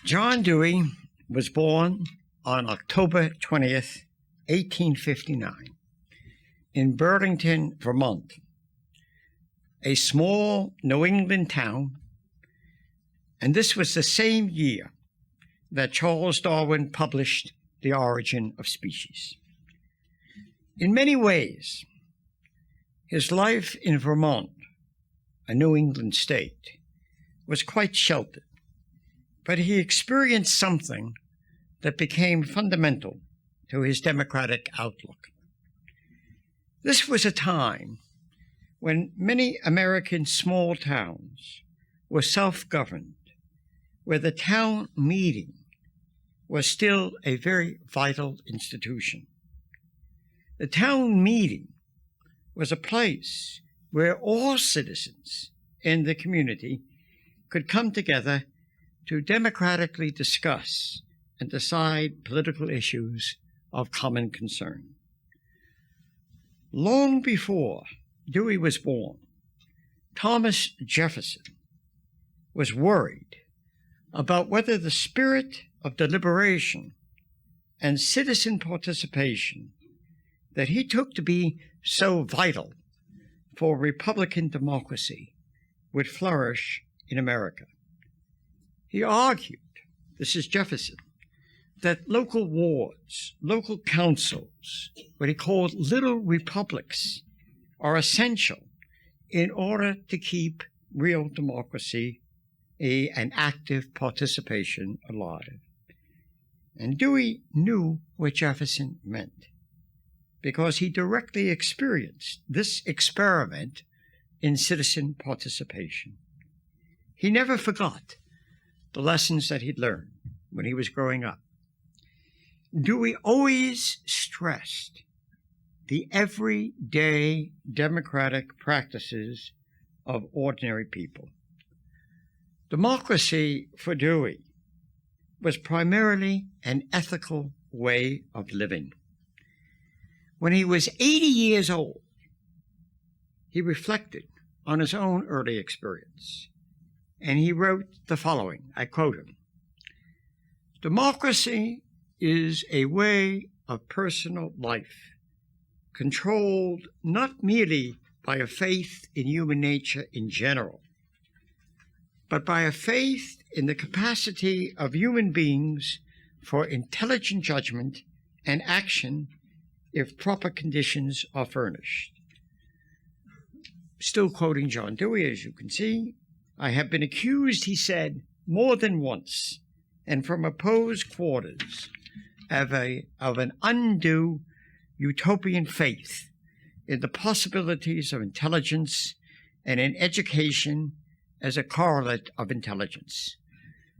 John Dewey was born on October 20th, 1859, in Burlington, Vermont, a small New England town, and this was the same year that Charles Darwin published The Origin of Species. In many ways, his life in Vermont, a New England state, was quite sheltered, but he experienced something that became fundamental to his democratic outlook. This was a time when many American small towns were self-governed, where the town meeting was still a very vital institution. The town meeting was a place where all citizens in the community could come together to democratically discuss and decide political issues of common concern. Long before Dewey was born, Thomas Jefferson was worried about whether the spirit of deliberation and citizen participation that he took to be so vital for Republican democracy would flourish in America. He argued, this is Jefferson, that local wards, local councils, what he called little republics, are essential in order to keep real democracy and active participation alive. And Dewey knew what Jefferson meant because he directly experienced this experiment in citizen participation. He never forgot the lessons that he'd learned when he was growing up. Dewey always stressed the everyday democratic practices of ordinary people. Democracy for Dewey was primarily an ethical way of living. When he was 80 years old, he reflected on his own early experience, and he wrote the following, I quote him, "Democracy is a way of personal life, controlled not merely by a faith in human nature in general, but by a faith in the capacity of human beings for intelligent judgment and action if proper conditions are furnished." Still quoting John Dewey, as you can see, "I have been accused," he said, "more than once, and from opposed quarters, of an undue utopian faith in the possibilities of intelligence and in education as a correlate of intelligence."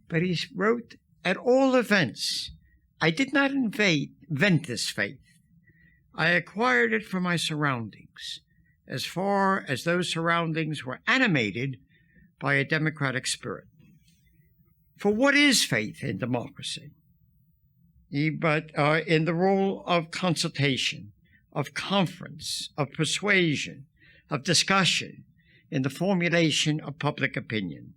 But he wrote, "At all events, I did not invent this faith. I acquired it from my surroundings, as far as those surroundings were animated by a democratic spirit." For what is faith in democracy? But in the role of consultation, of conference, of persuasion, of discussion, in the formulation of public opinion,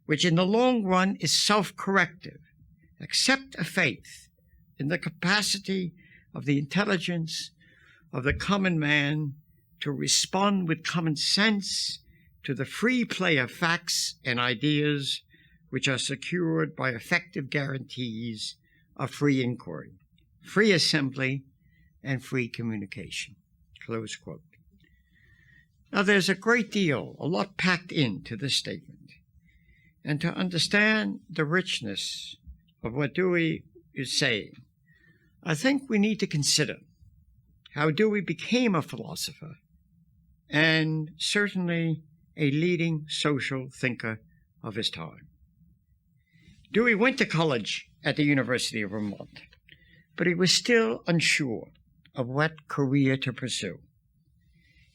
which in the long run is self-corrective, except a faith in the capacity of the intelligence of the common man to respond with common sense to the free play of facts and ideas which are secured by effective guarantees of free inquiry, free assembly, and free communication. Close quote. Now, there's a great deal, a lot packed into this statement. And to understand the richness of what Dewey is saying, I think we need to consider how Dewey became a philosopher and certainly a leading social thinker of his time. Dewey went to college at the University of Vermont, but he was still unsure of what career to pursue.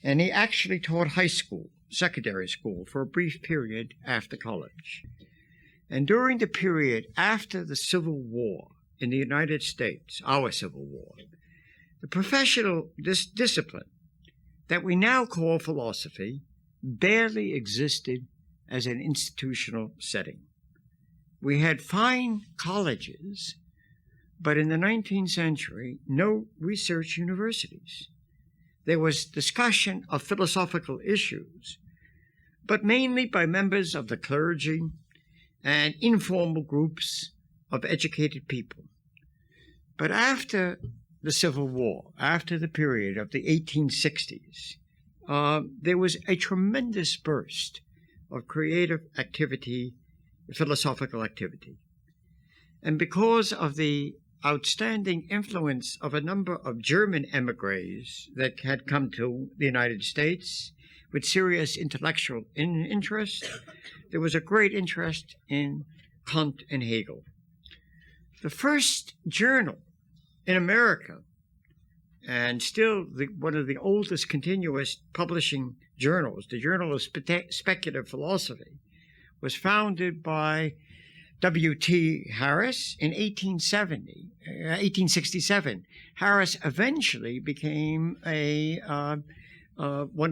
And he actually taught high school, secondary school, for a brief period after college. And during the period after the Civil War in the United States, our Civil War, the professional discipline that we now call philosophy barely existed as an institutional setting. we had fine colleges, but in the 19th century, no research universities. There was discussion of philosophical issues, but mainly by members of the clergy and informal groups of educated people. But after the Civil War, after the period of the 1860s, there was a tremendous burst of creative activity, philosophical activity. And because of the outstanding influence of a number of German emigres that had come to the United States with serious intellectual interest, there was a great interest in Kant and Hegel. The first journal in America, and still one of the oldest continuous publishing journals, the Journal of Speculative Philosophy, was founded by W.T. Harris in 1867. Harris eventually became one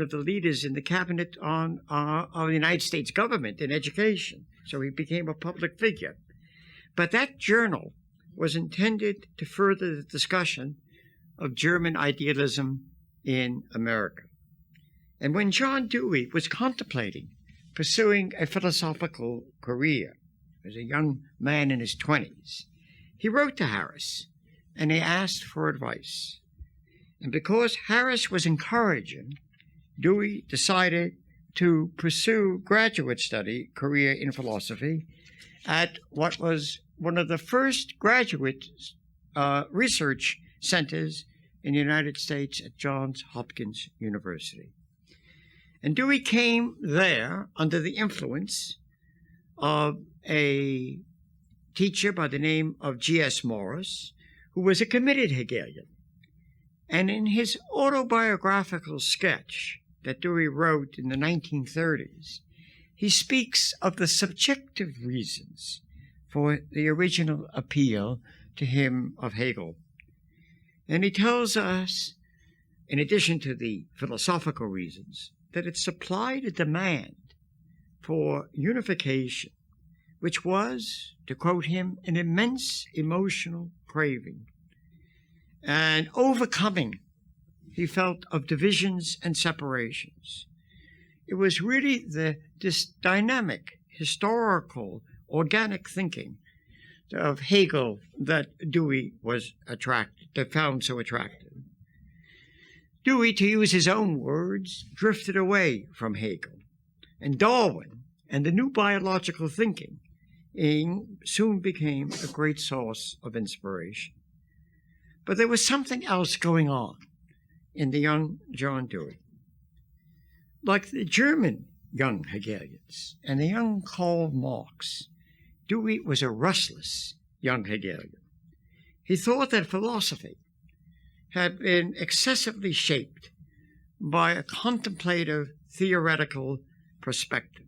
of the leaders in the cabinet of the United States government in education, so he became a public figure. But that journal was intended to further the discussion of German idealism in America. And when John Dewey was contemplating pursuing a philosophical career as a young man in his 20s, he wrote to Harris and he asked for advice. And because Harris was encouraging, Dewey decided to pursue graduate study career in philosophy at what was one of the first graduate research centers in the United States at Johns Hopkins University. And Dewey came there under the influence of a teacher by the name of G.S. Morris, who was a committed Hegelian. And in his autobiographical sketch that Dewey wrote in the 1930s, he speaks of the subjective reasons for the original appeal to him of Hegel. And he tells us, in addition to the philosophical reasons, that it supplied a demand for unification, which was, to quote him, an immense emotional craving and overcoming, he felt, of divisions and separations. It was really this dynamic, historical, organic thinking of Hegel that Dewey was attracted, that found so attractive. Dewey, to use his own words, drifted away from Hegel, and Darwin and the new biological thinking soon became a great source of inspiration. But there was something else going on in the young John Dewey. Like the German young Hegelians and the young Karl Marx, Dewey was a restless young Hegelian. He thought that philosophy had been excessively shaped by a contemplative theoretical perspective,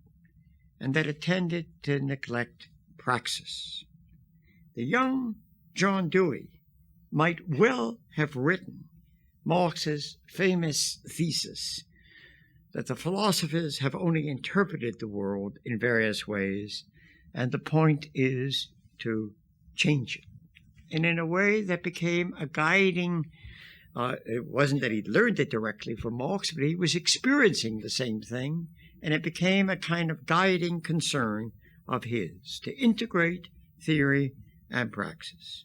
and that it tended to neglect praxis. The young John Dewey might well have written Marx's famous thesis that the philosophers have only interpreted the world in various ways, and the point is to change it. And in a way that became a guiding, it wasn't that he learned it directly from Marx, but he was experiencing the same thing, and it became a kind of guiding concern of his, to integrate theory and praxis.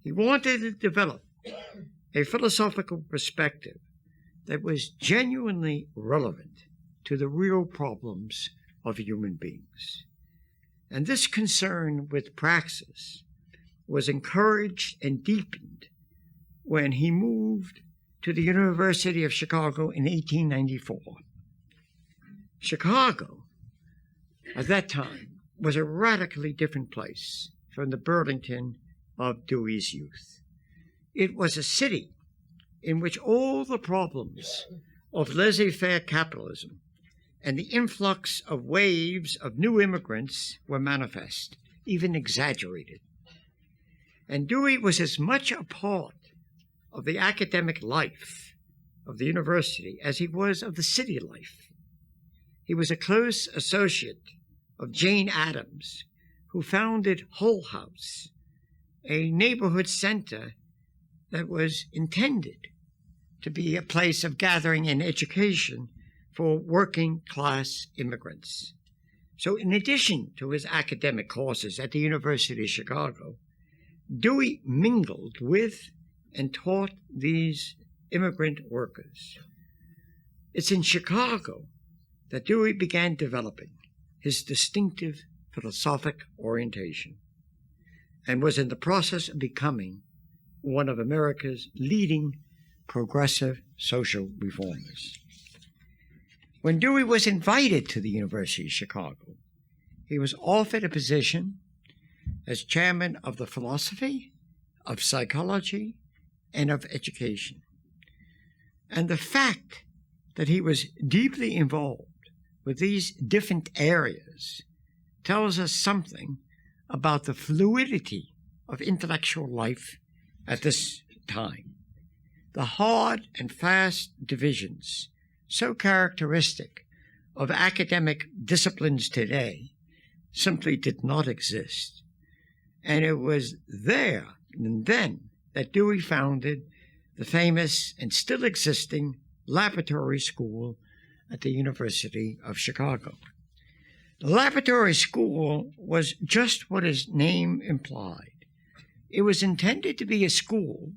He wanted to develop a philosophical perspective that was genuinely relevant to the real problems of human beings. And this concern with praxis was encouraged and deepened when he moved to the University of Chicago in 1894. Chicago, at that time, was a radically different place from the Burlington of Dewey's youth. It was a city in which all the problems of laissez-faire capitalism and the influx of waves of new immigrants were manifest, even exaggerated. And Dewey was as much a part of the academic life of the university as he was of the city life. He was a close associate of Jane Addams, who founded Hull House, a neighborhood center that was intended to be a place of gathering and education for working-class immigrants. So in addition to his academic courses at the University of Chicago, Dewey mingled with and taught these immigrant workers. It's in Chicago that Dewey began developing his distinctive philosophic orientation and was in the process of becoming one of America's leading progressive social reformers. When Dewey was invited to the University of Chicago, he was offered a position as chairman of the philosophy, of psychology, and of education. And the fact that he was deeply involved with these different areas tells us something about the fluidity of intellectual life at this time. The hard and fast divisions so characteristic of academic disciplines today simply did not exist. And it was there and then that Dewey founded the famous and still existing laboratory school at the University of Chicago. The laboratory school was just what its name implied. It was intended to be a school,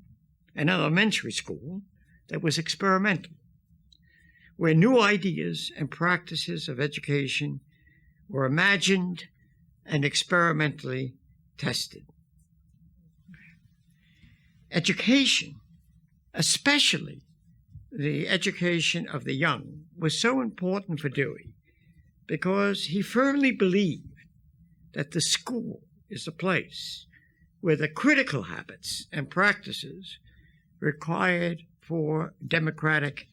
an elementary school, that was experimental, where new ideas and practices of education were imagined and experimentally tested. Education, especially the education of the young, was so important for Dewey because he firmly believed that the school is the place where the critical habits and practices required for democratic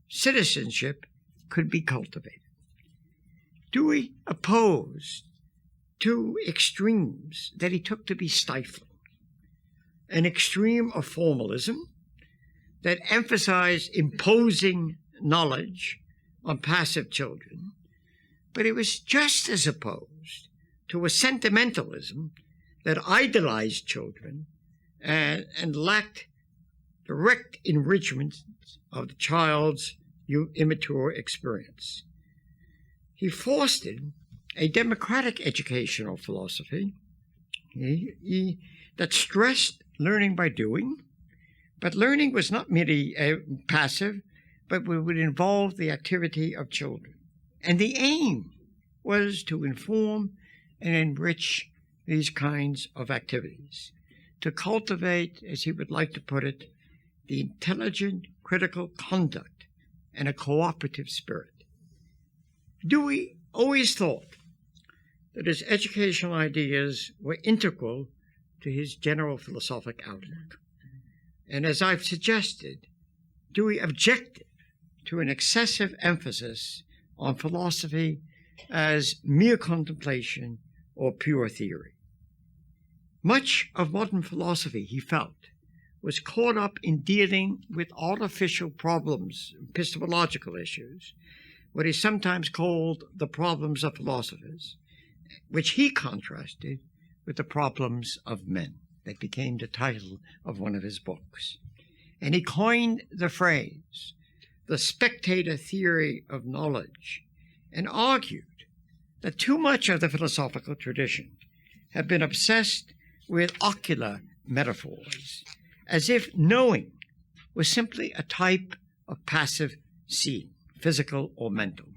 citizenship could be cultivated. Dewey opposed two extremes that he took to be stifling: an extreme of formalism that emphasized imposing knowledge on passive children, but it was just as opposed to a sentimentalism that idolized children and lacked direct enrichment of the child's immature experience. He fostered a democratic educational philosophy that stressed learning by doing, but learning was not merely passive, but would involve the activity of children. And the aim was to inform and enrich these kinds of activities, to cultivate, as he would like to put it, the intelligent, critical conduct and a cooperative spirit. Dewey always thought that his educational ideas were integral to his general philosophic outlook. And as I've suggested, Dewey objected to an excessive emphasis on philosophy as mere contemplation or pure theory. Much of modern philosophy, he felt, was caught up in dealing with artificial problems, epistemological issues, what is sometimes called the problems of philosophers, which he contrasted with the problems of men. That became the title of one of his books. And he coined the phrase, the spectator theory of knowledge, and argued that too much of the philosophical tradition had been obsessed with ocular metaphors, as if knowing was simply a type of passive seeing, physical or mental.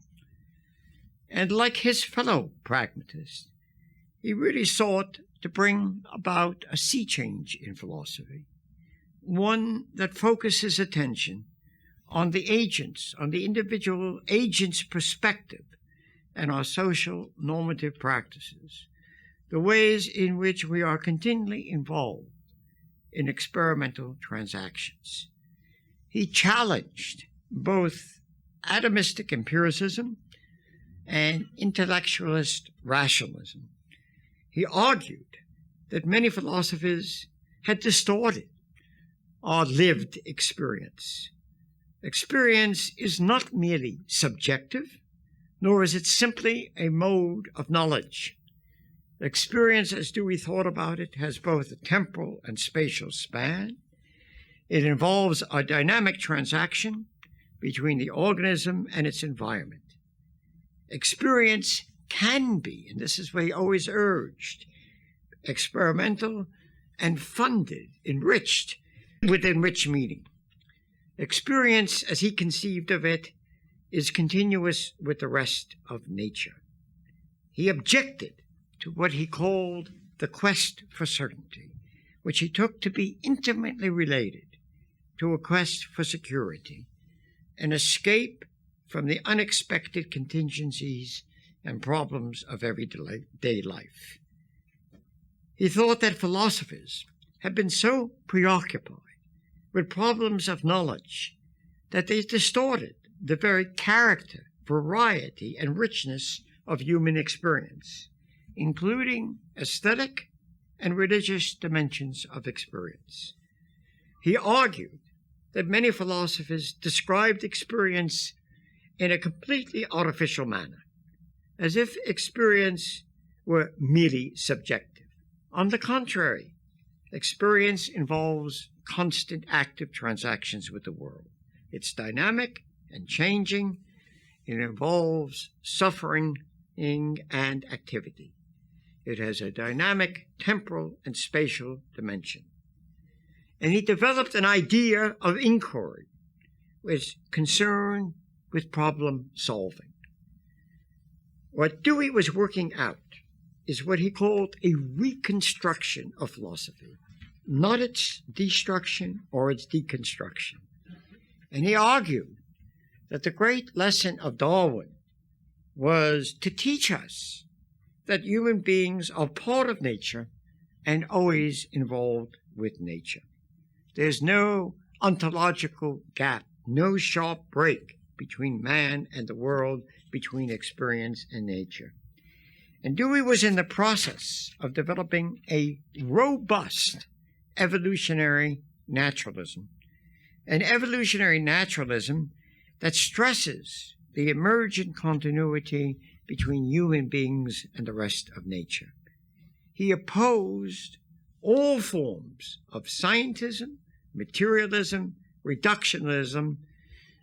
And like his fellow pragmatists, he really sought to bring about a sea change in philosophy, one that focuses attention on the agents, on the individual agent's perspective and our social normative practices, the ways in which we are continually involved in experimental transactions. He challenged both atomistic empiricism and intellectualist rationalism. He argued that many philosophers had distorted our lived experience. Experience is not merely subjective, nor is it simply a mode of knowledge. Experience, as Dewey thought about it, has both a temporal and spatial span. It involves a dynamic transaction between the organism and its environment. Experience can be, and this is what he always urged, experimental and funded, enriched, with enriched meaning. Experience, as he conceived of it, is continuous with the rest of nature. He objected to what he called the quest for certainty, which he took to be intimately related to a quest for security, an escape from the unexpected contingencies and problems of everyday life. He thought that philosophers had been so preoccupied with problems of knowledge that they distorted the very character, variety, and richness of human experience, including aesthetic and religious dimensions of experience. He argued that many philosophers described experience in a completely artificial manner, as if experience were merely subjective. On the contrary, experience involves constant active transactions with the world. It's dynamic and changing. It involves suffering and activity. It has a dynamic temporal and spatial dimension. And he developed an idea of inquiry with concern with problem solving. What Dewey was working out is what he called a reconstruction of philosophy, not its destruction or its deconstruction. And he argued that the great lesson of Darwin was to teach us that human beings are part of nature and always involved with nature. There's no ontological gap, no sharp break between man and the world, between experience and nature. And Dewey was in the process of developing a robust evolutionary naturalism, an evolutionary naturalism that stresses the emergent continuity between human beings and the rest of nature. He opposed all forms of scientism, materialism, reductionism,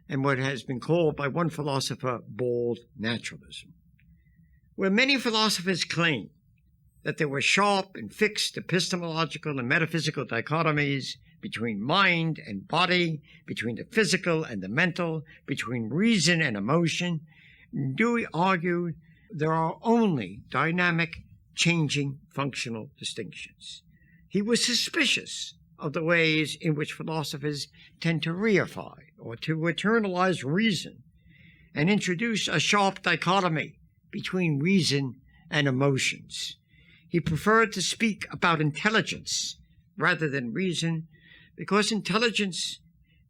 and what has been called by one philosopher bald naturalism. Where many philosophers claim that there were sharp and fixed epistemological and metaphysical dichotomies between mind and body, between the physical and the mental, between reason and emotion, Dewey argued there are only dynamic, changing, functional distinctions. He was suspicious of the ways in which philosophers tend to reify or to eternalize reason and introduce a sharp dichotomy between reason and emotions. He preferred to speak about intelligence rather than reason, because intelligence,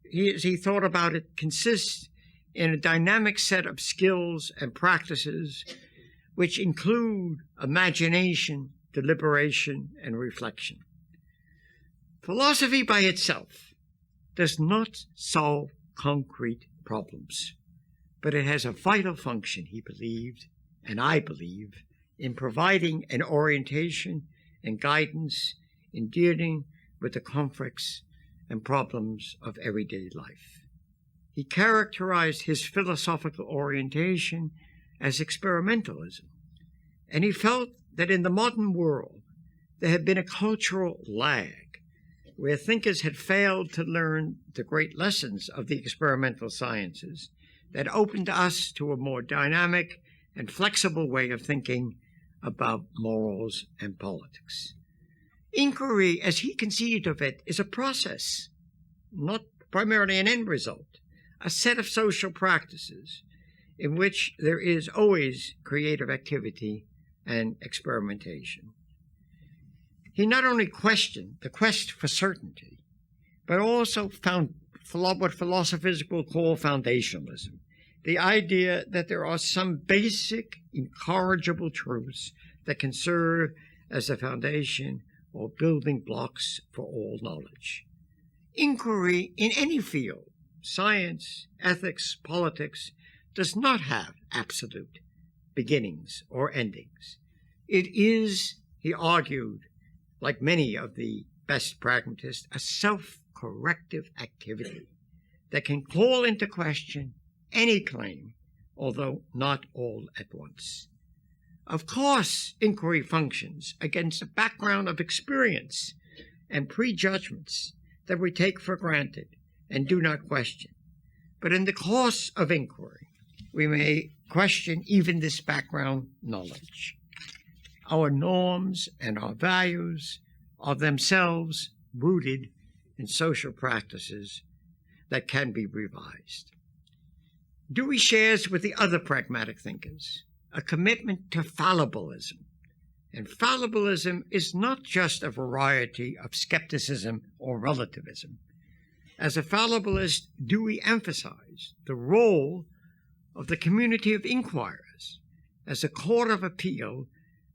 as he thought about it, consists in a dynamic set of skills and practices which include imagination, deliberation, and reflection. Philosophy by itself does not solve concrete problems, but it has a vital function, he believed, and I believe, in providing an orientation and guidance in dealing with the conflicts and problems of everyday life. He characterized his philosophical orientation as experimentalism, and he felt that in the modern world there had been a cultural lag where thinkers had failed to learn the great lessons of the experimental sciences that opened us to a more dynamic and flexible way of thinking about morals and politics. Inquiry, as he conceived of it, is a process, not primarily an end result, a set of social practices in which there is always creative activity and experimentation. He not only questioned the quest for certainty, but also found what philosophers will call foundationalism, the idea that there are some basic, incorrigible truths that can serve as the foundation or building blocks for all knowledge. Inquiry in any field, science, ethics, politics, does not have absolute beginnings or endings. It is, he argued, like many of the best pragmatists, a self-corrective activity that can call into question any claim, although not all at once. Of course, inquiry functions against a background of experience and prejudgments that we take for granted and do not question. But in the course of inquiry, we may question even this background knowledge. Our norms and our values are themselves rooted in social practices that can be revised. Dewey shares with the other pragmatic thinkers a commitment to fallibilism. And fallibilism is not just a variety of skepticism or relativism. As a fallibilist, Dewey emphasized the role of the community of inquirers as a court of appeal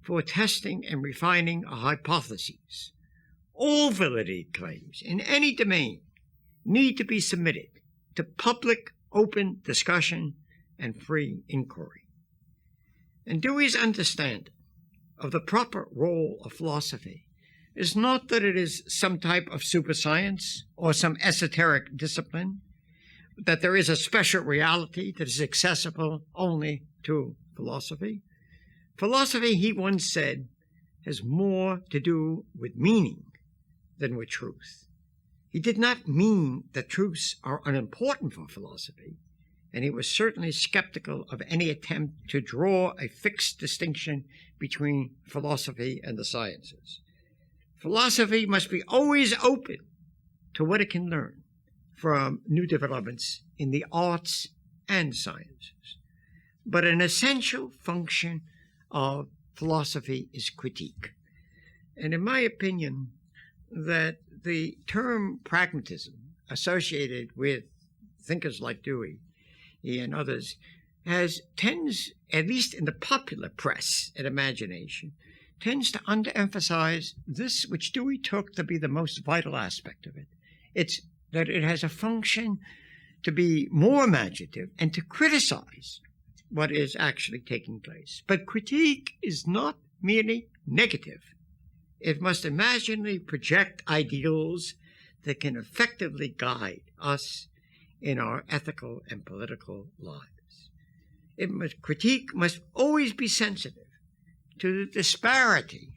for testing and refining a hypothesis. All validity claims in any domain need to be submitted to public, open discussion and free inquiry. And Dewey's understanding of the proper role of philosophy is not that it is some type of superscience or some esoteric discipline, that there is a special reality that is accessible only to philosophy. Philosophy, he once said, has more to do with meaning than with truth. He did not mean that truths are unimportant for philosophy, and he was certainly skeptical of any attempt to draw a fixed distinction between philosophy and the sciences. Philosophy must be always open to what it can learn from new developments in the arts and sciences. But an essential function of philosophy is critique. And in my opinion, that the term pragmatism associated with thinkers like Dewey and others tends, at least in the popular press and imagination, tends to underemphasize this which Dewey took to be the most vital aspect of it. It's that it has a function to be more imaginative and to criticize what is actually taking place. But critique is not merely negative. It must imaginatively project ideals that can effectively guide us in our ethical and political lives. Critique must always be sensitive to the disparity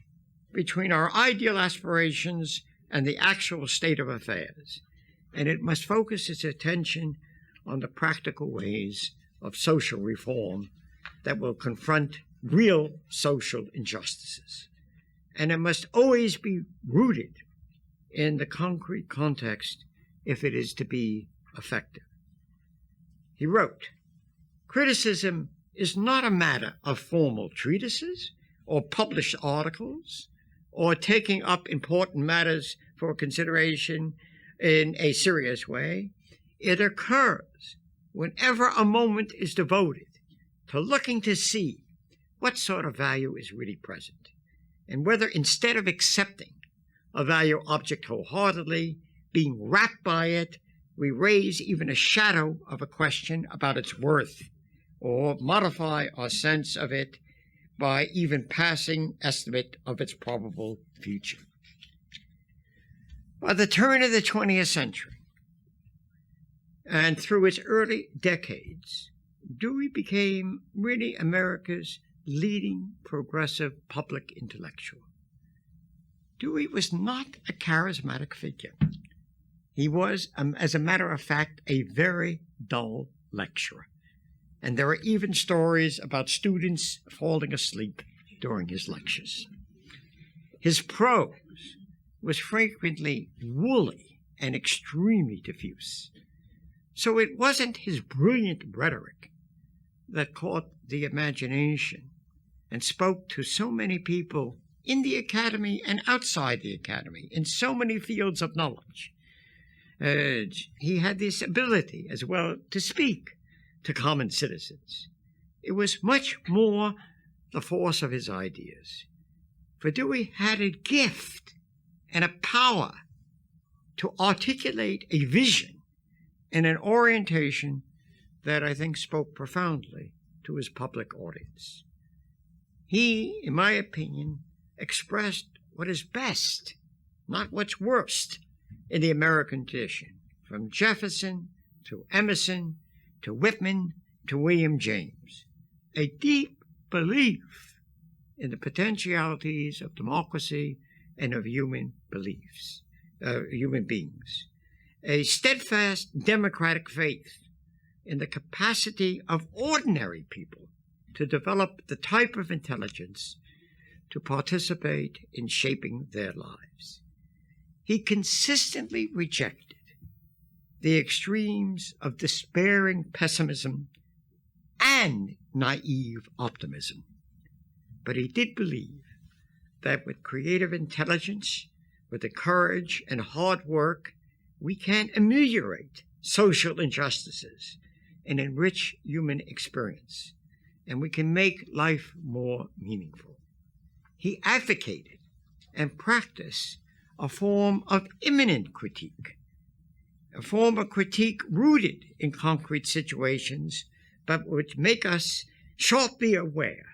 between our ideal aspirations and the actual state of affairs, and it must focus its attention on the practical ways of social reform that will confront real social injustices. And it must always be rooted in the concrete context if it is to be effective. He wrote, "Criticism is not a matter of formal treatises or published articles or taking up important matters for consideration in a serious way. It occurs whenever a moment is devoted to looking to see what sort of value is really present, and whether instead of accepting a value object wholeheartedly, being wrapped by it, we raise even a shadow of a question about its worth, or modify our sense of it by even passing estimate of its probable future." By the turn of the 20th century, and through its early decades, Dewey became really America's leading progressive public intellectual. Dewey was not a charismatic figure. He was, as a matter of fact, a very dull lecturer. And there are even stories about students falling asleep during his lectures. His prose was frequently woolly and extremely diffuse. So it wasn't his brilliant rhetoric that caught the imagination and spoke to so many people in the academy and outside the academy, in so many fields of knowledge. He had this ability as well to speak to common citizens. It was much more the force of his ideas. For Dewey had a gift and a power to articulate a vision and an orientation that I think spoke profoundly to his public audience. He, in my opinion, expressed what is best, not what's worst, in the American tradition, from Jefferson to Emerson to Whitman to William James. A deep belief in the potentialities of democracy and of human beings. A steadfast democratic faith in the capacity of ordinary people to develop the type of intelligence to participate in shaping their lives. He consistently rejected the extremes of despairing pessimism and naive optimism. But he did believe that with creative intelligence, with the courage and hard work, we can ameliorate social injustices and enrich human experience, and we can make life more meaningful. He advocated and practiced a form of immanent critique, a form of critique rooted in concrete situations, but which make us sharply aware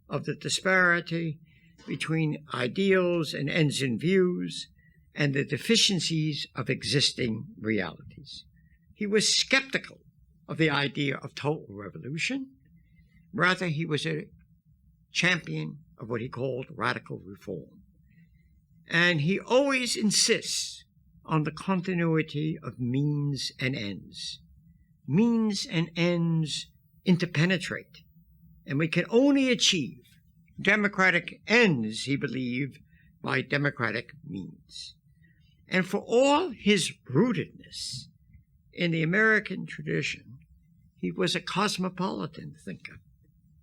of the disparity between ideals and ends in views and the deficiencies of existing realities. He was skeptical of the idea of total revolution. Rather, he was a champion of what he called radical reform. And he always insists on the continuity of means and ends. Means and ends interpenetrate, and we can only achieve democratic ends, he believed, by democratic means. And for all his rootedness in the American tradition, he was a cosmopolitan thinker.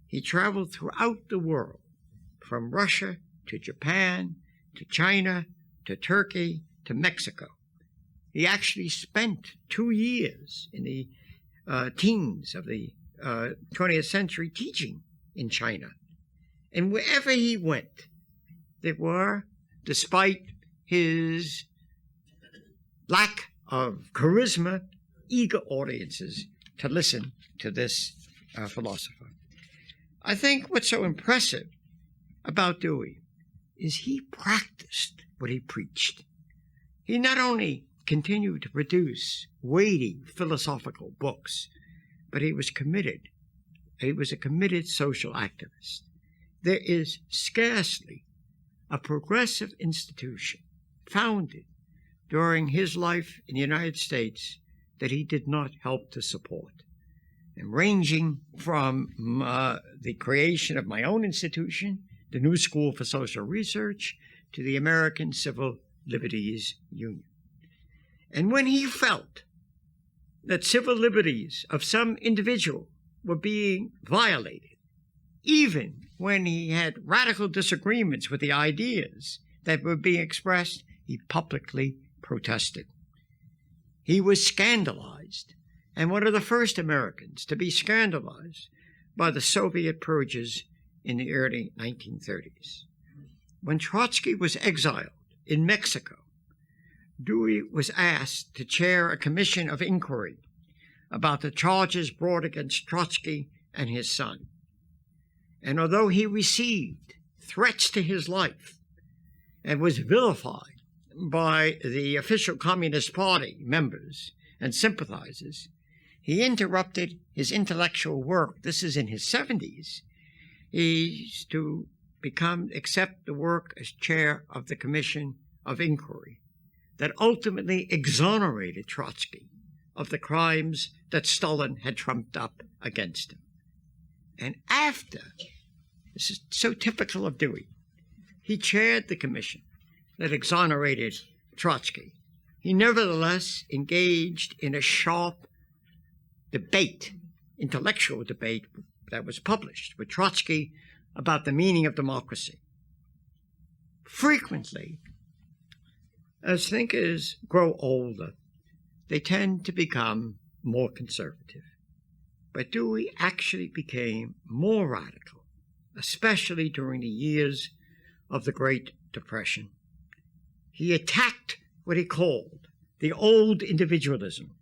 He traveled throughout the world, from Russia to Japan to China to Turkey to Mexico. He actually spent 2 years in the teens of the 20th century teaching in China. And wherever he went, there were, despite his lack of charisma, eager audiences to listen to this philosopher. I think what's so impressive about Dewey is he practiced what he preached. He not only continued to produce weighty philosophical books, but he was committed. He was a committed social activist. There is scarcely a progressive institution founded during his life in the United States that he did not help to support. And ranging from the creation of my own institution, the New School for Social Research, to the American Civil Liberties Union. And when he felt that civil liberties of some individual were being violated, even when he had radical disagreements with the ideas that were being expressed, he publicly protested. He was scandalized, and one of the first Americans to be scandalized by the Soviet purges in the early 1930s. When Trotsky was exiled in Mexico, Dewey was asked to chair a commission of inquiry about the charges brought against Trotsky and his son. And although he received threats to his life and was vilified by the official Communist Party members and sympathizers, he interrupted his intellectual work. This is in his 70s. He's to accept the work as chair of the Commission of Inquiry that ultimately exonerated Trotsky of the crimes that Stalin had trumped up against him. And after, this is so typical of Dewey, he chaired the commission that exonerated Trotsky. He nevertheless engaged in a sharp debate, intellectual debate that was published with Trotsky about the meaning of democracy. Frequently, as thinkers grow older, they tend to become more conservative. But Dewey actually became more radical, especially during the years of the Great Depression. He attacked what he called the old individualism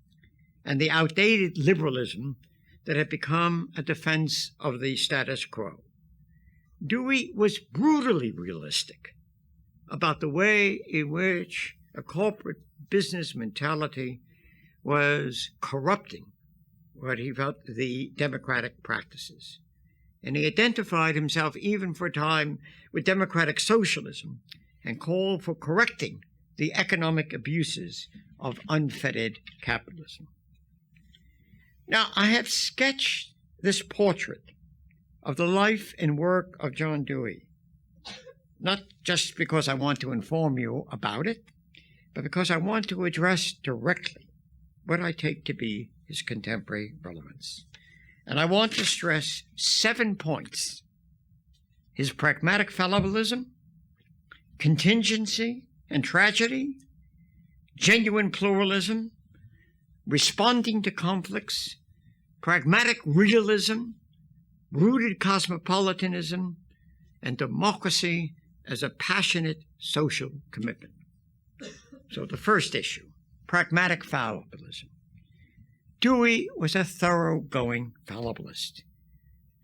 and the outdated liberalism that had become a defense of the status quo. Dewey was brutally realistic about the way in which a corporate business mentality was corrupting what he felt the democratic practices. And he identified himself even for a time with democratic socialism and called for correcting the economic abuses of unfettered capitalism. Now, I have sketched this portrait of the life and work of John Dewey, not just because I want to inform you about it, but because I want to address directly what I take to be his contemporary relevance. And I want to stress 7 points: his pragmatic fallibilism, contingency and tragedy, genuine pluralism, responding to conflicts, pragmatic realism, rooted cosmopolitanism, and democracy as a passionate social commitment. So the first issue, pragmatic fallibilism. Dewey was a thoroughgoing fallibilist.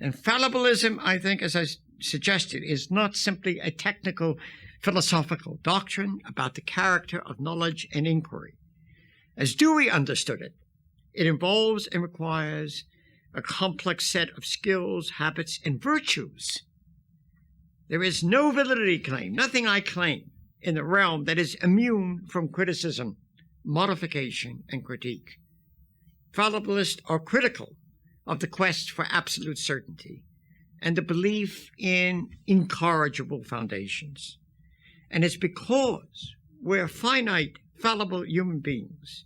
And fallibilism, I think, as I suggested, is not simply a technical philosophical doctrine about the character of knowledge and inquiry. As Dewey understood it, it involves and requires a complex set of skills, habits, and virtues. There is no validity claim, nothing I claim, in the realm that is immune from criticism, modification, and critique. Fallibilists are critical of the quest for absolute certainty and the belief in incorrigible foundations. And it's because we're finite, fallible human beings,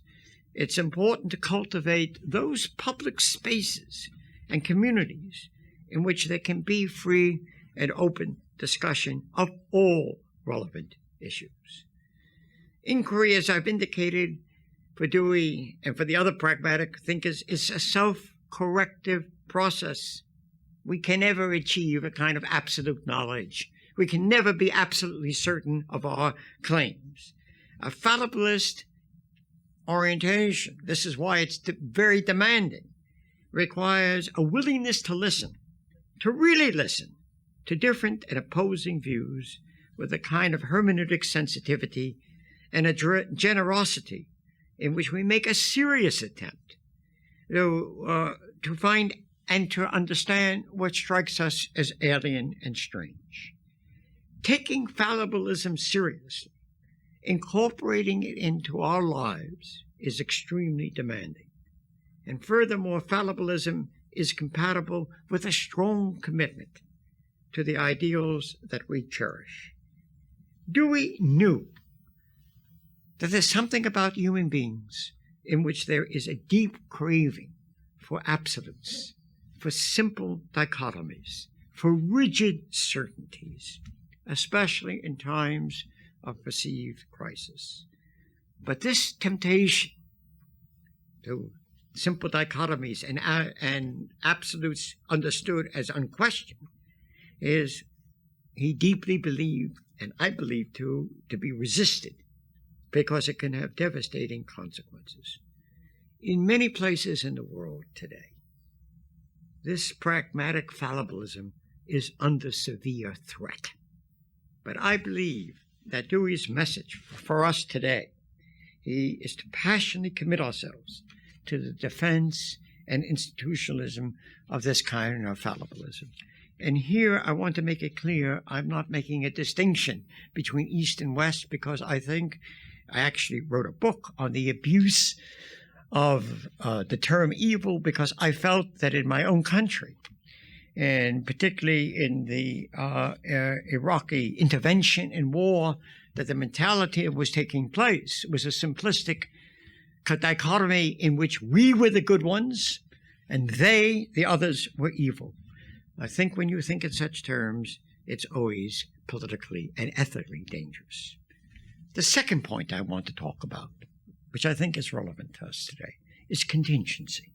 it's important to cultivate those public spaces and communities in which there can be free and open discussion of all relevant issues. Inquiry, as I've indicated, for Dewey and for the other pragmatic thinkers, is a self-corrective process. We can never achieve a kind of absolute knowledge. We can never be absolutely certain of our claims. A fallibilist orientation, this is why it's very demanding, requires a willingness to listen, to really listen to different and opposing views with a kind of hermeneutic sensitivity and a generosity in which we make a serious attempt to find and to understand what strikes us as alien and strange. Taking fallibilism seriously, incorporating it into our lives, is extremely demanding. And furthermore, fallibilism is compatible with a strong commitment to the ideals that we cherish. Dewey knew that there's something about human beings in which there is a deep craving for absolutes, for simple dichotomies, for rigid certainties, especially in times of perceived crisis. But this temptation to simple dichotomies and absolutes understood as unquestioned is, he deeply believed, and I believe too, to be resisted, because it can have devastating consequences. In many places in the world today, this pragmatic fallibilism is under severe threat. But I believe that Dewey's message for us today is to passionately commit ourselves to the defense and institutionalism of this kind of fallibilism. And here I want to make it clear, I'm not making a distinction between East and West, because I think I actually wrote a book on the abuse of the term evil, because I felt that in my own country, and particularly in the Iraqi intervention and war, that the mentality that was taking place was a simplistic dichotomy in which we were the good ones and they, the others, were evil. I think when you think in such terms, it's always politically and ethically dangerous. The second point I want to talk about, which I think is relevant to us today, is contingency.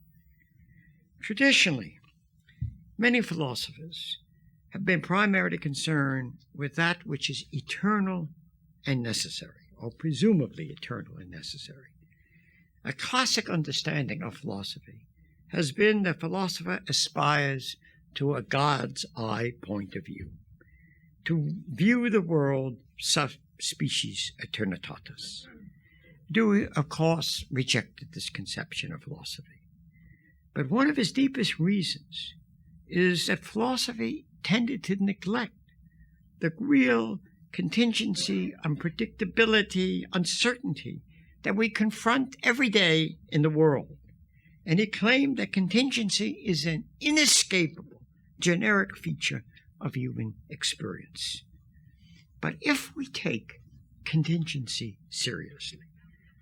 Traditionally, many philosophers have been primarily concerned with that which is eternal and necessary, or presumably eternal and necessary. A classic understanding of philosophy has been that philosopher aspires to a God's eye point of view. to view the world sub species aeternitatis. Dewey, of course, rejected this conception of philosophy. But one of his deepest reasons is that philosophy tended to neglect the real contingency, unpredictability, uncertainty that we confront every day in the world. And he claimed that contingency is an inescapable, generic feature of human experience. But if we take contingency seriously,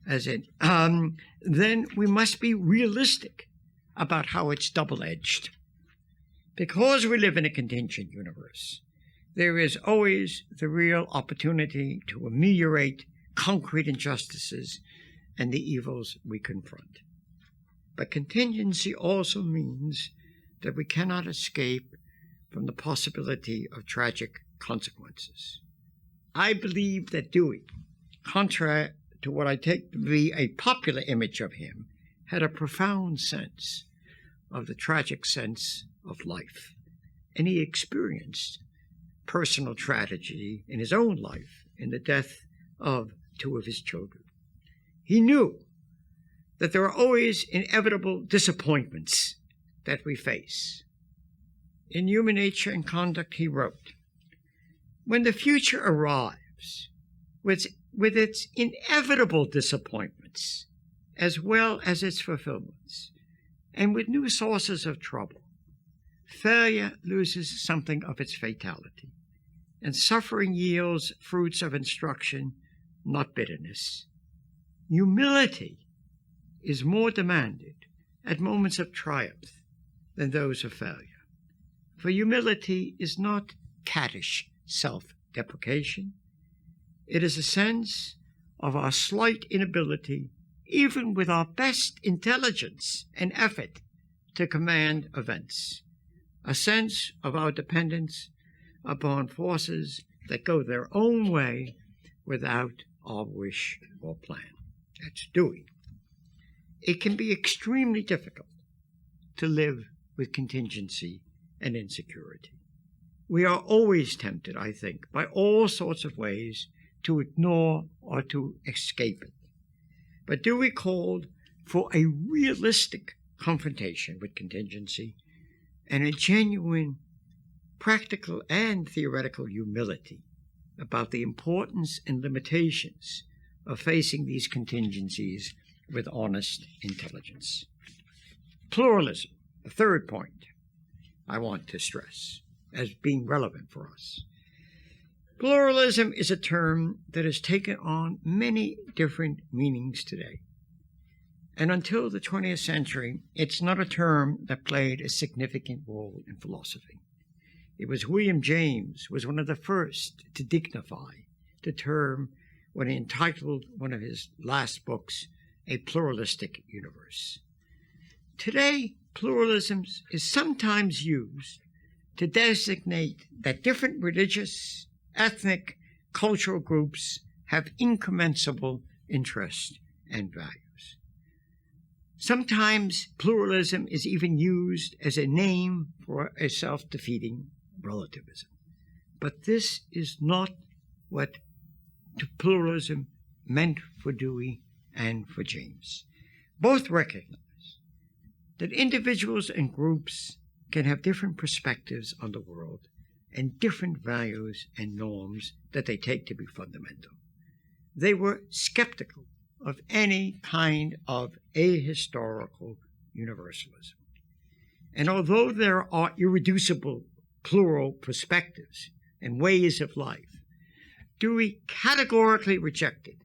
then we must be realistic about how it's double-edged. Because we live in a contingent universe, there is always the real opportunity to ameliorate concrete injustices and the evils we confront. But contingency also means that we cannot escape from the possibility of tragic consequences. I believe that Dewey, contrary to what I take to be a popular image of him, had a profound sense of the tragic sense of life. And he experienced personal tragedy in his own life in the death of two of his children. He knew that there are always inevitable disappointments that we face. In Human Nature and Conduct, he wrote, "When the future arrives with its inevitable disappointments, as well as its fulfillments, and with new sources of trouble, failure loses something of its fatality, and suffering yields fruits of instruction, not bitterness. Humility is more demanded at moments of triumph than those of failure. For humility is not caddish self-deprecation. It is a sense of our slight inability, even with our best intelligence and effort, to command events, a sense of our dependence upon forces that go their own way without our wish or plan." That's Dewey. It can be extremely difficult to live with contingency and insecurity. We are always tempted, I think, by all sorts of ways to ignore or to escape it. But Dewey called for a realistic confrontation with contingency and a genuine practical and theoretical humility about the importance and limitations of facing these contingencies with honest intelligence. Pluralism, the third point I want to stress as being relevant for us. Pluralism is a term that has taken on many different meanings today. And until the 20th century, it's not a term that played a significant role in philosophy. It was William James was one of the first to dignify the term when he entitled one of his last books, A Pluralistic Universe. Today, pluralism is sometimes used to designate that different religious, ethnic, cultural groups have incommensurable interest and values. Sometimes pluralism is even used as a name for a self-defeating relativism. But this is not what pluralism meant for Dewey and for James. Both recognize that individuals and groups can have different perspectives on the world and different values and norms that they take to be fundamental. They were skeptical of any kind of ahistorical universalism. And although there are irreducible plural perspectives and ways of life, Dewey categorically rejected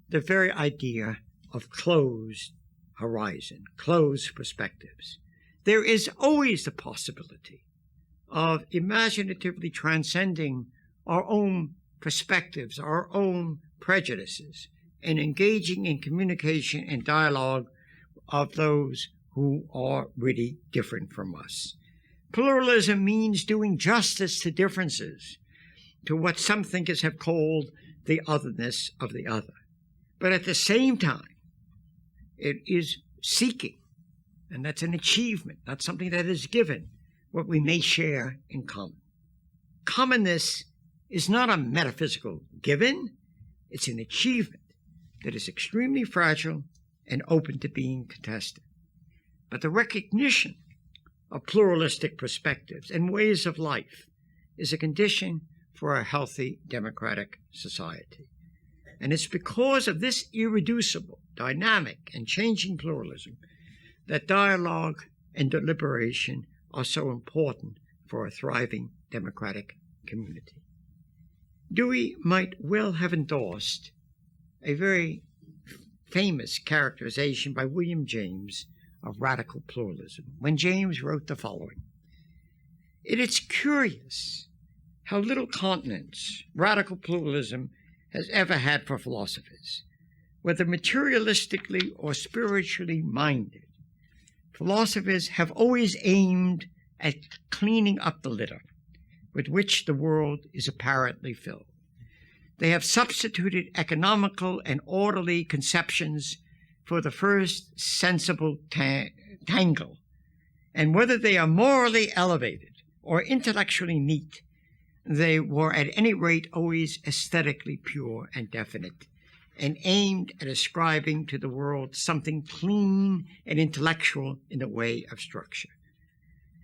the very idea of closed horizon, closed perspectives. There is always the possibility of imaginatively transcending our own perspectives, our own prejudices, and engaging in communication and dialogue of those who are really different from us. Pluralism means doing justice to differences, to what some thinkers have called the otherness of the other. But at the same time, it is seeking, and that's an achievement, not something that is given, what we may share in common. Commonness is not a metaphysical given. It's an achievement that is extremely fragile and open to being contested. But the recognition of pluralistic perspectives and ways of life is a condition for a healthy democratic society. And it's because of this irreducible, dynamic, and changing pluralism that dialogue and deliberation are so important for a thriving democratic community. Dewey might well have endorsed a very famous characterization by William James of radical pluralism, when James wrote the following: "It is curious how little continence radical pluralism has ever had for philosophers, whether materialistically or spiritually minded. Philosophers have always aimed at cleaning up the litter with which the world is apparently filled. They have substituted economical and orderly conceptions for the first sensible tangle, and whether they are morally elevated or intellectually neat, they were at any rate always aesthetically pure and definite, and aimed at ascribing to the world something clean and intellectual in the way of structure.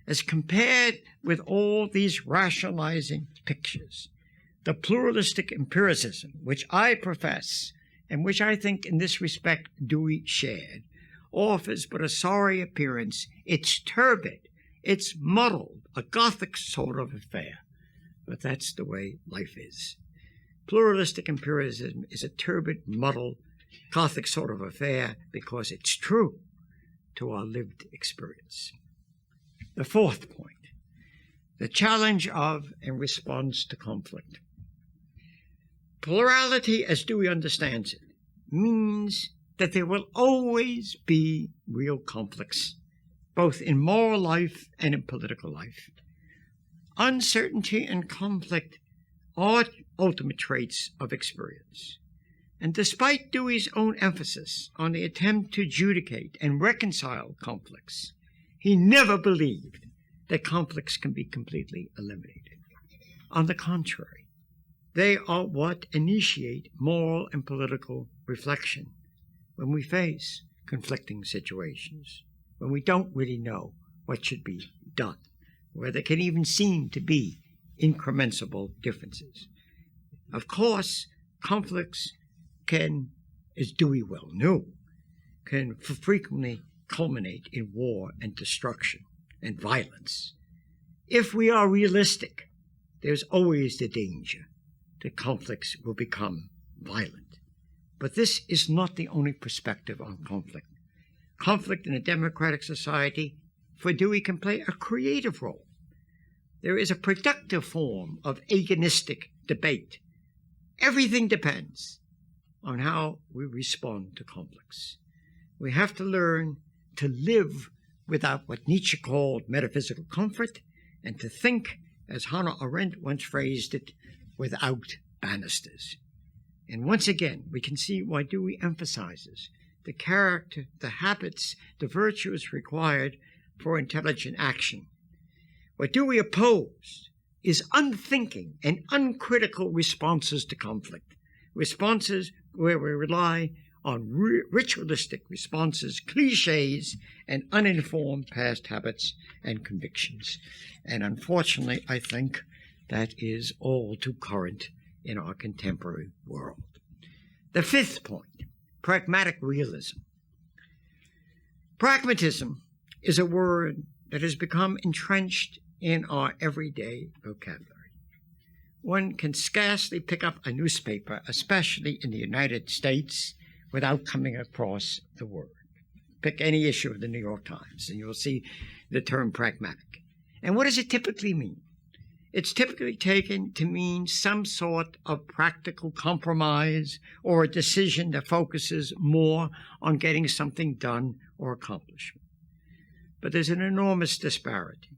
As compared with all these rationalizing pictures, the pluralistic empiricism which I profess, and which I think in this respect Dewey shared, offers but a sorry appearance. It's turbid, it's muddled, a Gothic sort of affair. But that's the way life is. Pluralistic empiricism is a turbid, muddled, Gothic sort of affair because it's true to our lived experience." The fourth point, the challenge of and response to conflict. Plurality, as Dewey understands it, means that there will always be real conflicts, both in moral life and in political life. Uncertainty and conflict are ultimate traits of experience. And despite Dewey's own emphasis on the attempt to adjudicate and reconcile conflicts, he never believed that conflicts can be completely eliminated. On the contrary, they are what initiate moral and political reflection when we face conflicting situations, when we don't really know what should be done, where there can even seem to be incremental differences. Of course, conflicts can, as Dewey well knew, can frequently culminate in war and destruction and violence. If we are realistic, there's always the danger that conflicts will become violent. But this is not the only perspective on conflict. Conflict in a democratic society, for Dewey, can play a creative role. There is a productive form of agonistic debate. Everything depends on how we respond to conflicts. We have to learn to live without what Nietzsche called metaphysical comfort, and to think, as Hannah Arendt once phrased it, without banisters. And once again, we can see why Dewey emphasizes the character, the habits, the virtues required for intelligent action. What Dewey opposed is unthinking and uncritical responses to conflict, responses where we rely on ritualistic responses, cliches, and uninformed past habits and convictions. And unfortunately, I think that is all too current in our contemporary world. The fifth point, pragmatic realism. Pragmatism is a word that has become entrenched in our everyday vocabulary. One can scarcely pick up a newspaper, especially in the United States, without coming across the word. Pick any issue of the New York Times, and you'll see the term pragmatic. And what does it typically mean? It's typically taken to mean some sort of practical compromise or a decision that focuses more on getting something done or accomplishment. But there's an enormous disparity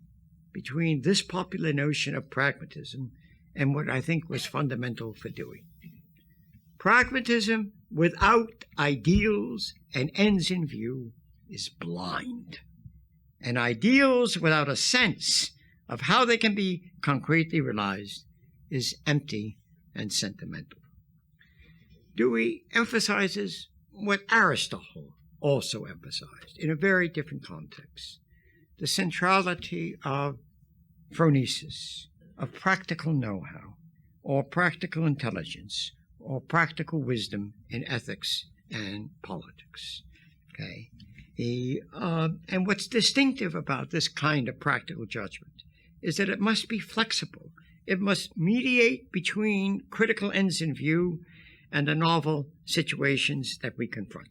between this popular notion of pragmatism and what I think was fundamental for Dewey. Pragmatism without ideals and ends in view is blind, and ideals without a sense of how they can be concretely realized is empty and sentimental. Dewey emphasizes what Aristotle also emphasized in a very different context: the centrality of phronesis, of practical know-how, or practical intelligence, or practical wisdom in ethics and politics. Okay, and what's distinctive about this kind of practical judgment is that it must be flexible. It must mediate between critical ends in view and the novel situations that we confront.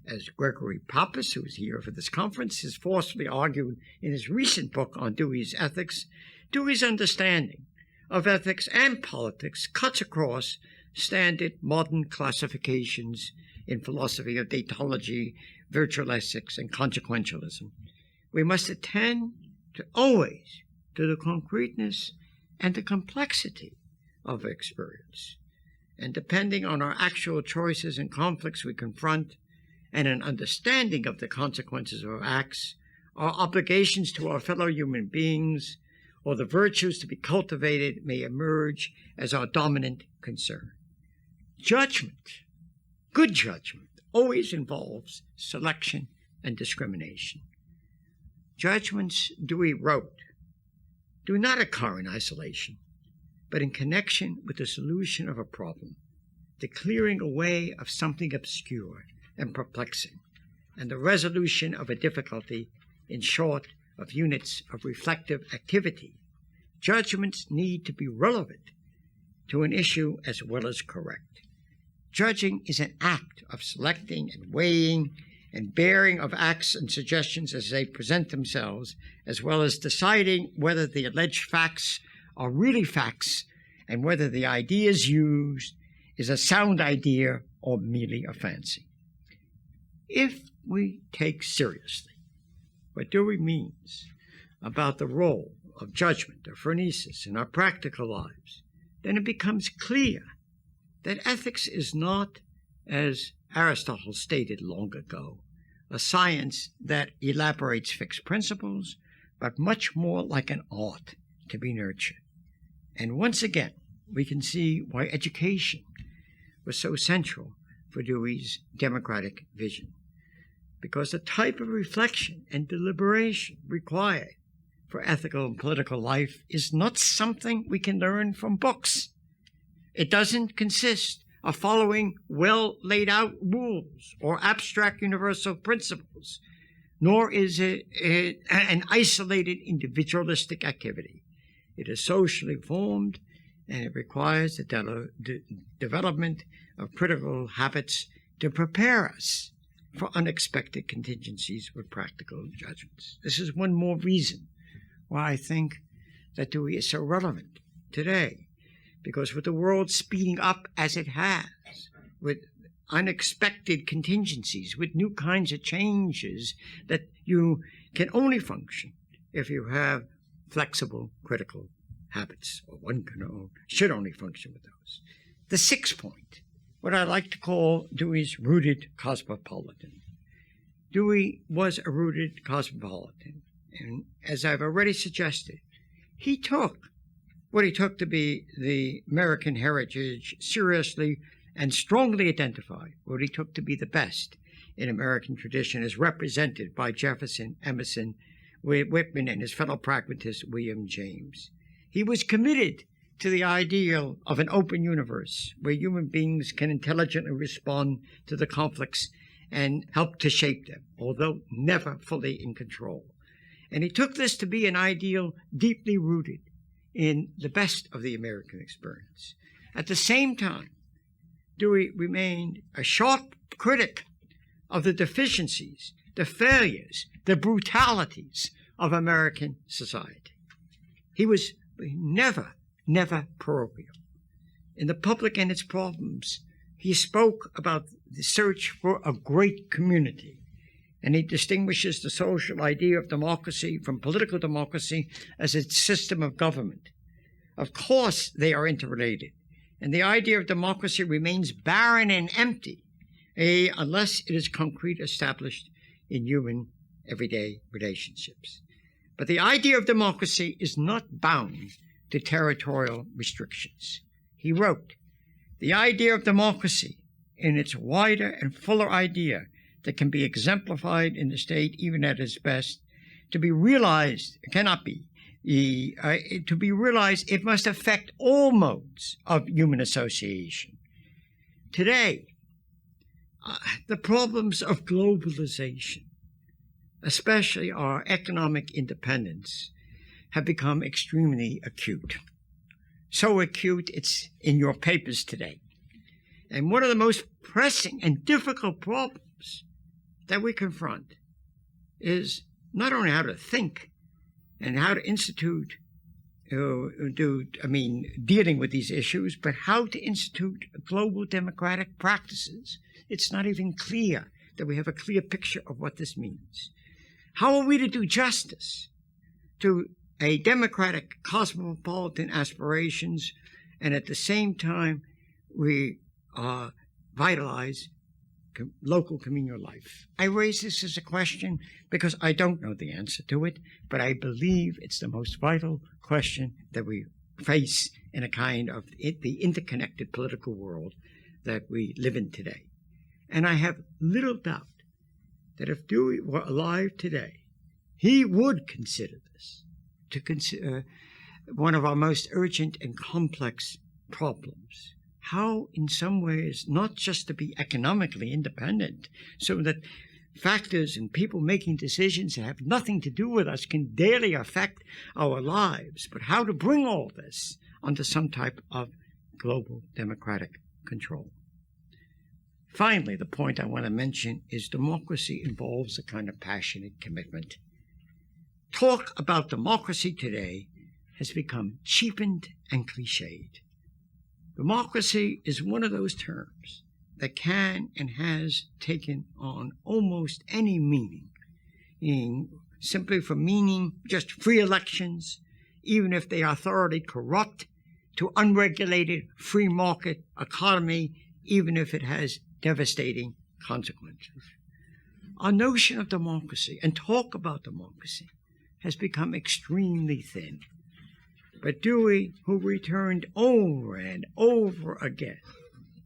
As Gregory Pappas, who is here for this conference, has forcefully argued in his recent book on Dewey's ethics, Dewey's understanding of ethics and politics cuts across standard modern classifications in philosophy of deontology, virtual ethics, and consequentialism. We must attend always to the concreteness and the complexity of experience. And depending on our actual choices and conflicts we confront, and an understanding of the consequences of our acts, our obligations to our fellow human beings, or the virtues to be cultivated may emerge as our dominant concern. Judgment, good judgment, always involves selection and discrimination. Judgments, Dewey wrote, do not occur in isolation, but in connection with the solution of a problem, the clearing away of something obscure and perplexing, and the resolution of a difficulty, in short, of units of reflective activity. Judgments need to be relevant to an issue as well as correct. Judging is an act of selecting and weighing and bearing of acts and suggestions as they present themselves, as well as deciding whether the alleged facts are really facts and whether the ideas used is a sound idea or merely a fancy. If we take seriously what Dewey means about the role of judgment, of phronesis, in our practical lives, then it becomes clear that ethics is not, as Aristotle stated long ago, a science that elaborates fixed principles, but much more like an art to be nurtured. And once again, we can see why education was so central for Dewey's democratic vision, because the type of reflection and deliberation required for ethical and political life is not something we can learn from books. It doesn't consist of following well-laid-out rules or abstract universal principles, nor is it an isolated individualistic activity. It is socially formed, and it requires the development of critical habits to prepare us for unexpected contingencies with practical judgments. This is one more reason why I think that Dewey is so relevant today, because with the world speeding up as it has, with unexpected contingencies, with new kinds of changes, that you can only function if you have flexible critical habits, or one should only function with those. The sixth point, what I like to call Dewey's rooted cosmopolitan. Dewey was a rooted cosmopolitan, and as I've already suggested, he took what he took to be the American heritage seriously and strongly identified what he took to be the best in American tradition as represented by Jefferson, Emerson, Whitman, and his fellow pragmatist William James. He was committed to the ideal of an open universe where human beings can intelligently respond to the conflicts and help to shape them, although never fully in control. And he took this to be an ideal deeply rooted in the best of the American experience. At the same time, Dewey remained a sharp critic of the deficiencies, the failures, the brutalities of American society. He was never parochial. In The Public and Its Problems, he spoke about the search for a great community, and he distinguishes the social idea of democracy from political democracy as its system of government. Of course, they are interrelated, and the idea of democracy remains barren and empty unless it is concretely established in human everyday relationships. But the idea of democracy is not bound to territorial restrictions. He wrote, "The idea of democracy, in its wider and fuller idea that can be exemplified in the state even at its best, to be realized, cannot be, to be realized, it must affect all modes of human association." Today, the problems of globalization, especially our economic independence, have become extremely acute. So acute, it's in your papers today. And one of the most pressing and difficult problems that we confront is not only how to think and how to institute, dealing with these issues, but how to institute global democratic practices. It's not even clear that we have a clear picture of what this means. How are we to do justice to a democratic cosmopolitan aspirations, and at the same time we vitalize local communal life? I raise this as a question because I don't know the answer to it, but I believe it's the most vital question that we face in a kind of the interconnected political world that we live in today. And I have little doubt that if Dewey were alive today, he would consider this to consider one of our most urgent and complex problems. How, in some ways, not just to be economically independent, so that factors and people making decisions that have nothing to do with us can daily affect our lives, but how to bring all this under some type of global democratic control. Finally, the point I want to mention is democracy involves a kind of passionate commitment. Talk about democracy today has become cheapened and cliched. Democracy is one of those terms that can and has taken on almost any meaning, simply from meaning just free elections, even if they are thoroughly corrupt, to unregulated free market economy, even if it has devastating consequences. Our notion of democracy and talk about democracy has become extremely thin. But Dewey, who returned over and over again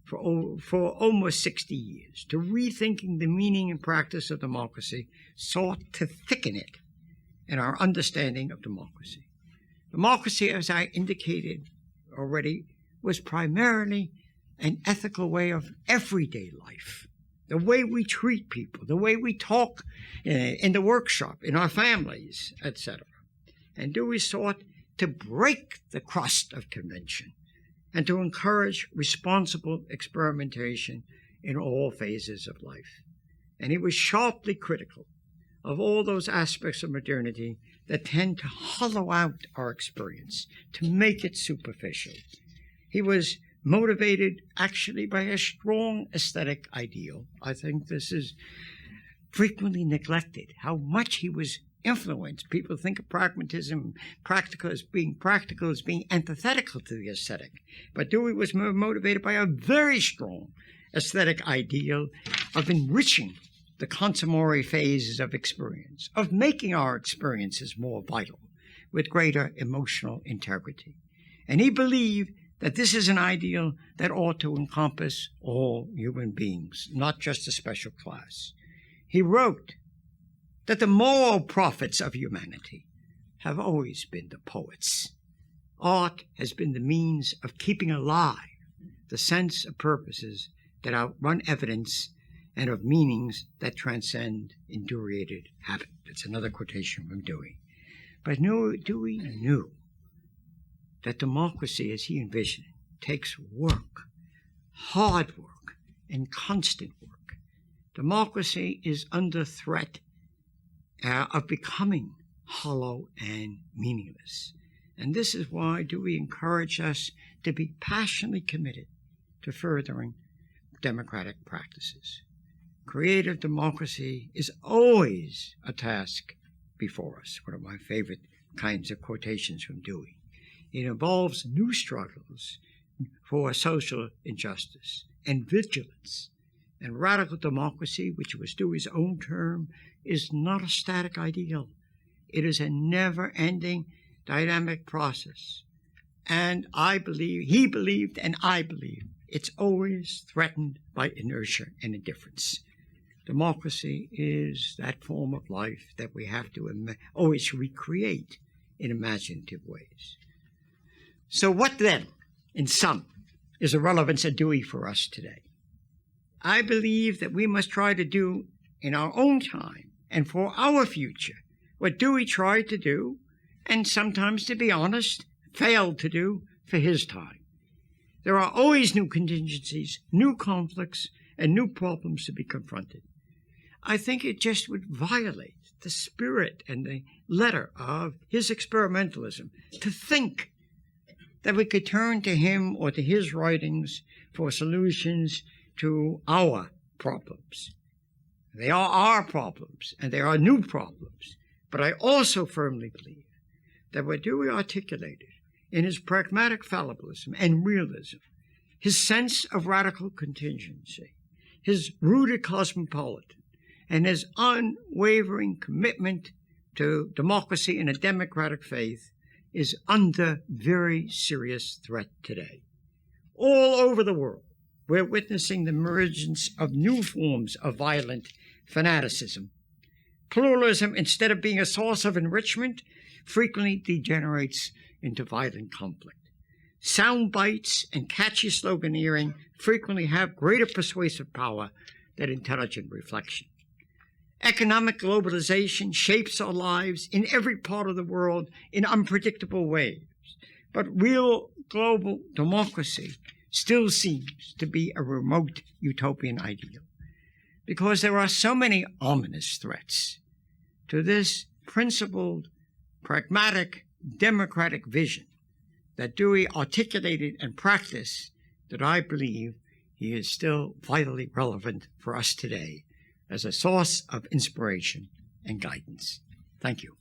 for almost 60 years to rethinking the meaning and practice of democracy, sought to thicken it in our understanding of democracy. Democracy, as I indicated already, was primarily an ethical way of everyday life, the way we treat people, the way we talk in the workshop, in our families, etc. And Dewey sought to break the crust of convention and to encourage responsible experimentation in all phases of life. And he was sharply critical of all those aspects of modernity that tend to hollow out our experience, to make it superficial. He was motivated actually by a strong aesthetic ideal. I think this is frequently neglected, how much he was influenced. People think of pragmatism, practical as being antithetical to the aesthetic. But Dewey was motivated by a very strong aesthetic ideal of enriching the consummatory phases of experience, of making our experiences more vital, with greater emotional integrity. And he believed that this is an ideal that ought to encompass all human beings, not just a special class. He wrote that the moral prophets of humanity have always been the poets. Art has been the means of keeping alive the sense of purposes that outrun evidence and of meanings that transcend indurated habit. That's another quotation from Dewey. But Dewey knew that democracy, as he envisioned it, takes work, hard work, and constant work. Democracy is under threat of becoming hollow and meaningless. And this is why Dewey encouraged us to be passionately committed to furthering democratic practices. Creative democracy is always a task before us, one of my favorite kinds of quotations from Dewey. It involves new struggles for social injustice and vigilance. And radical democracy, which was Dewey's own term, is not a static ideal. It is a never-ending dynamic process And I believe, he believed, and I believe, it's always threatened by inertia and indifference. Democracy is that form of life that we have to always recreate in imaginative ways. So what then, in sum, is the relevance of Dewey for us today? I believe that we must try to do in our own time and for our future what Dewey tried to do, and sometimes, to be honest, failed to do for his time. There are always new contingencies, new conflicts, and new problems to be confronted. I think it just would violate the spirit and the letter of his experimentalism to think that we could turn to him or to his writings for solutions to our problems. They are our problems, and they are new problems. But I also firmly believe that what Dewey articulated in his pragmatic fallibilism and realism, his sense of radical contingency, his rooted cosmopolitan, and his unwavering commitment to democracy and a democratic faith is under very serious threat today. All over the world, we're witnessing the emergence of new forms of violent fanaticism. Pluralism, instead of being a source of enrichment, frequently degenerates into violent conflict. Sound bites and catchy sloganeering frequently have greater persuasive power than intelligent reflection. Economic globalization shapes our lives in every part of the world in unpredictable ways. But real global democracy still seems to be a remote utopian ideal, because there are so many ominous threats to this principled, pragmatic, democratic vision that Dewey articulated and practiced that I believe he is still vitally relevant for us today as a source of inspiration and guidance. Thank you.